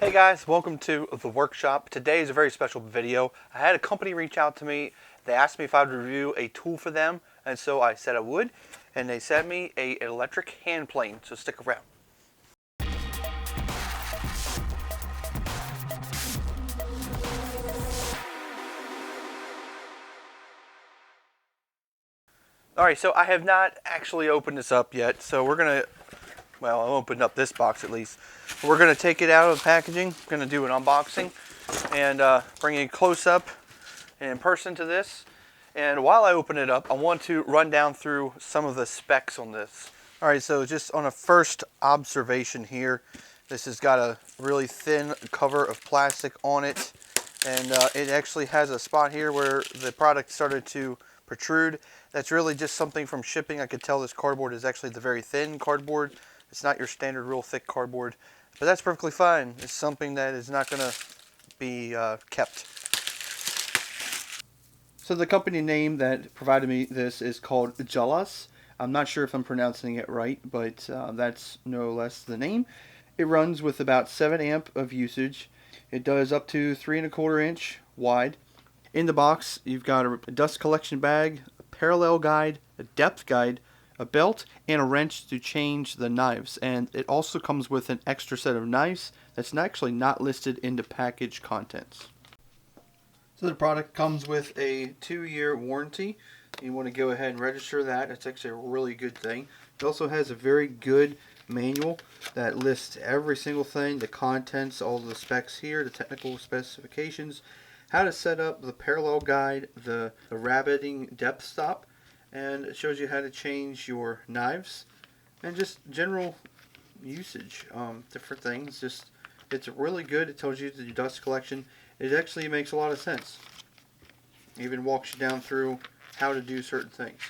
Hey guys, welcome to the workshop. Today is a very special video. I had a company reach out to me. They asked me if I would review a tool for them, and so I said I would, and they sent me an electric hand plane, so stick around. Alright, so I have not actually opened this up yet, so we're going to, well, I'll open up this box at least. We're going to take it out of the packaging. We're going to do an unboxing and bring a close-up and in person to this. And while I open it up, I want to run down through some of the specs on this. Alright, so just on a first observation here, this has got a really thin cover of plastic on it. And it actually has a spot here where the product started to protrude. That's really just something from shipping. I could tell this cardboard is actually the very thin cardboard. It's not your standard real thick cardboard, but that's perfectly fine. It's something that is not going to be kept. So the company name that provided me this is called Jellas. I'm not sure if I'm pronouncing it right, but that's no less the name. It runs with about 7 amp of usage. It does up to 3¼ inch wide. In the box, you've got a dust collection bag, a parallel guide, a depth guide, a belt, and a wrench to change the knives. And it also comes with an extra set of knives that's actually not listed in the package contents. So the product comes with a 2-year warranty. You want to go ahead and register that. It's actually a really good thing. It also has a very good manual that lists every single thing, the contents, all the specs here, the technical specifications, how to set up the parallel guide, the rabbiting depth stop, and it shows you how to change your knives and just general usage, different things. Just it's really good. It tells you the dust collection. It actually makes a lot of sense. It even walks you down through how to do certain things.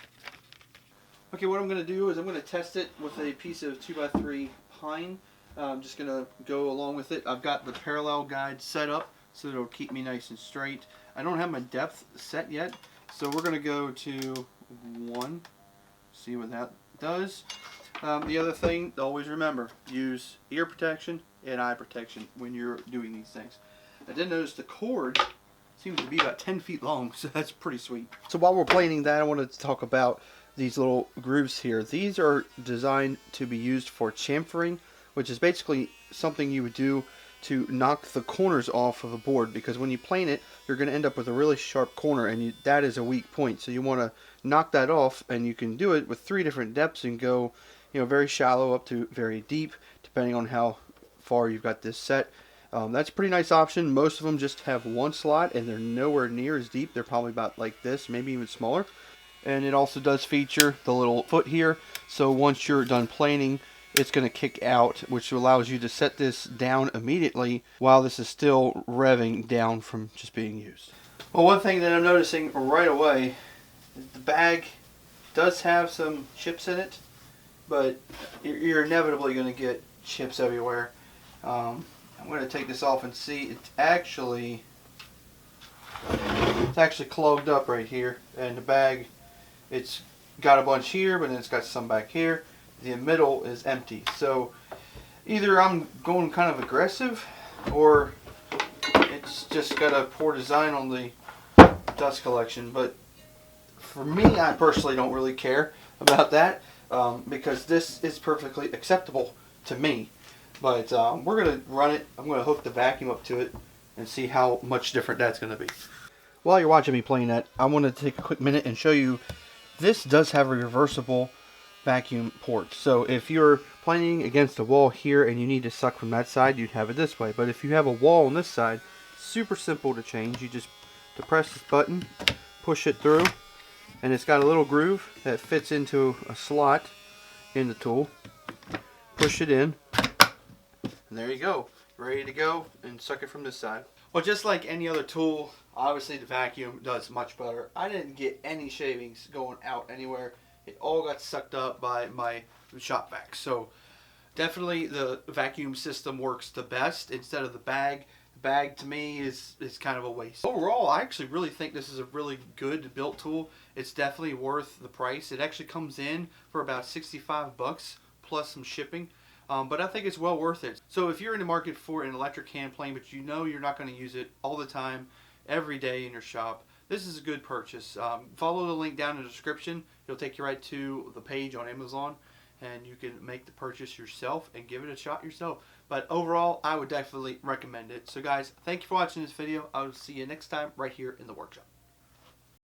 Okay, what I'm going to do is I'm going to test it with a piece of 2x3 pine. I'm just going to go along with it. I've got the parallel guide set up so it'll keep me nice and straight. I don't have my depth set yet, so we're going to go to 1. See what that does. The other thing, always remember, use ear protection and eye protection when you're doing these things. I did notice the cord seems to be about 10 feet long, so that's pretty sweet. So while we're planing that, I wanted to talk about these little grooves here. These are designed to be used for chamfering, which is basically something you would do to knock the corners off of a board, because when you plane it, you're going to end up with a really sharp corner, and that is a weak point. So you want to knock that off, and you can do it with 3 different depths and go, very shallow up to very deep, depending on how far you've got this set. That's a pretty nice option. Most of them just have 1 slot, and they're nowhere near as deep. They're probably about like this, maybe even smaller. And it also does feature the little foot here, so once you're done planing, it's going to kick out, which allows you to set this down immediately while this is still revving down from just being used. Well, one thing that I'm noticing right away is the bag does have some chips in it, but you're inevitably going to get chips everywhere. I'm going to take this off and see. It's actually clogged up right here, and the bag, it's got a bunch here, but then it's got some back here. The middle is empty. So either I'm going kind of aggressive, or it's just got a poor design on the dust collection. But for me, I personally don't really care about that, because this is perfectly acceptable to me. But we're going to run it. I'm going to hook the vacuum up to it and see how much different that's going to be. While you're watching me playing that, I want to take a quick minute and show you this does have a reversible vacuum port. So if you're planing against a wall here and you need to suck from that side, you'd have it this way. But if you have a wall on this side, super simple to change. You just depress this button, push it through, and it's got a little groove that fits into a slot in the tool. Push it in, and there you go, ready to go and suck it from this side. Well, just like any other tool, obviously the vacuum does much better. I didn't get any shavings going out anywhere. It all got sucked up by my shop vac. So definitely the vacuum system works the best instead of the bag. The bag to me is kind of a waste. Overall, I actually really think this is a really good built tool. It's definitely worth the price. It actually comes in for about 65 bucks plus some shipping. But I think it's well worth it. So if you're in the market for an electric hand plane, but you know you're not going to use it all the time, every day in your shop, this is a good purchase. Follow the link down in the description. It'll take you right to the page on Amazon, and you can make the purchase yourself and give it a shot yourself. But overall, I would definitely recommend it. So guys, thank you for watching this video. I will see you next time right here in the workshop.